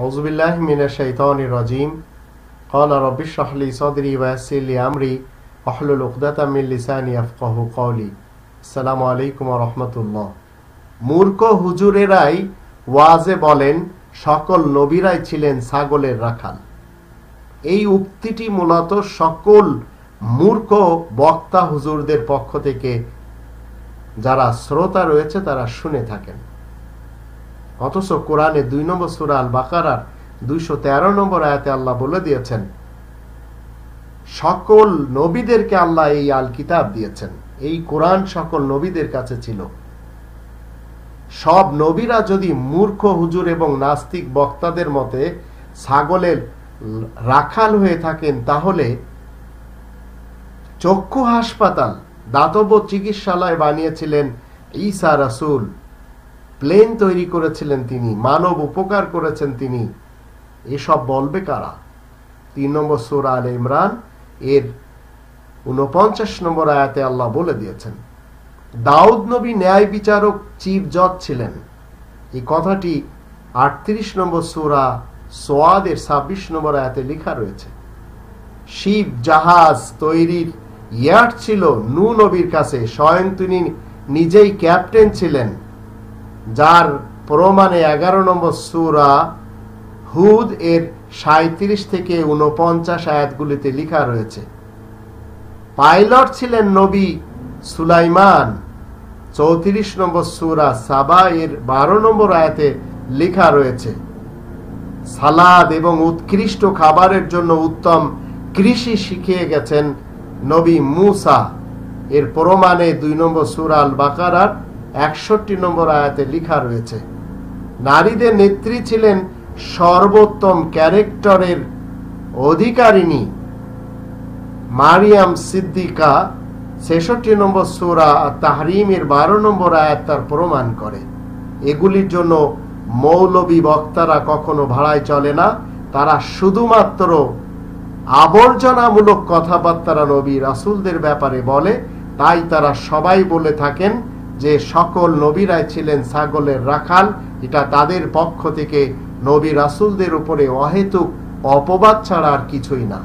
আউযু বিল্লাহি মিনাশ শাইতানির রাজিম। ক্বালা রাব্বি ইশরাহ লি সাদরি ওয়া ইয়াসসির লি আমরি ওয়াহলুল উকদাতাম মিন লিসানি ইয়াফকাহু কওলি। আসসালামু আলাইকুম ওয়া রাহমাতুল্লাহ। মূর্খ হুজুরেরাই ওয়াজে বলেন সকল নবীরাই ছিলেন ছাগলের রাখাল। এই উক্তিটি মূলত সকল মূর্খ বক্তা হুজুরদের পক্ষ থেকে যারা শ্রোতা রয়েছে তারা শুনে থাকেন। অথচ কোরআনে 2 নম্বর সূরা আল বাকারার 213 নম্বর আয়াতে আল্লাহ বলে দিয়েছেন সকল নবীদেরকে আল্লাহ এই আল কিতাব দিয়েছেন। এই কোরআন সকল নবীদের কাছে ছিল। সব নবীরা যদি মূর্খ হুজুর এবং নাস্তিক বক্তাদের মতে ছাগলের রাখাল হয়ে থাকেন, তাহলে চক্ষু হাসপাতাল, দাতব্য চিকিৎসালয় বানিয়েছিলেন ঈসা রাসূল, প্লেন তৈরি করেছিলেন তিনি, মানব উপকার করেছেন তিনি, এসব বলবে কারা? 3 নম্বর সূরা আলে ইমরান এর 49 নম্বর আয়াতে আল্লাহ বলে দিয়েছেন দাউদ নবী ন্যায় বিচারক চিফ জজ ছিলেন। এই কথাটি 38 নম্বর সূরা সোয়াদ এর 26 নম্বর আয়াতে লেখা রয়েছে। শিপ জাহাজ তৈরির ইয়ার্ড ছিল নূহ নবীর কাছে, স্বয়ং তিনি নিজেই ক্যাপ্টেন ছিলেন, যার প্রমাণে 11 নম্বর সূরা হুদ এর 37 থেকে 49 আয়াতগুলিতে লেখা রয়েছে। পাইলট ছিলেন নবী সুলাইমান, 34 নম্বর সূরা সাবা এর 12 নম্বর আয়াতে লেখা রয়েছে। সালাদ এবং উৎকৃষ্ট খাবারের জন্য উত্তম কৃষি শিখিয়ে গেছেন নবী মুসা, এর প্রমাণে 2 নম্বর সূরা আল বাকারার 61 নম্বর আয়াতে লেখা রয়েছে। নারীদের নেত্রী ছিলেন সর্বোত্তম ক্যারেক্টারের অধিকারিণী মারিয়াম সিদ্দিকা, 66 নম্বর সূরা তাহরিমের 12 নম্বর আয়াত তার প্রমাণ করে। এগুলির জন্য মৌলবী বক্তারা কখনো ভাড়ায় চলে না, তারা শুধুমাত্র আবর্জনামূলক কথাবার্তা নবী রাসূলদের ব্যাপারে বলে। তাই তারা সবাই বলে থাকেন যে সকল নবীরাই ছিলেন ছাগলের রাখাল। এটা তাদের পক্ষ থেকে নবী রাসূলদের উপরে অহেতুক অপবাদ ছাড়া আর কিছুই না।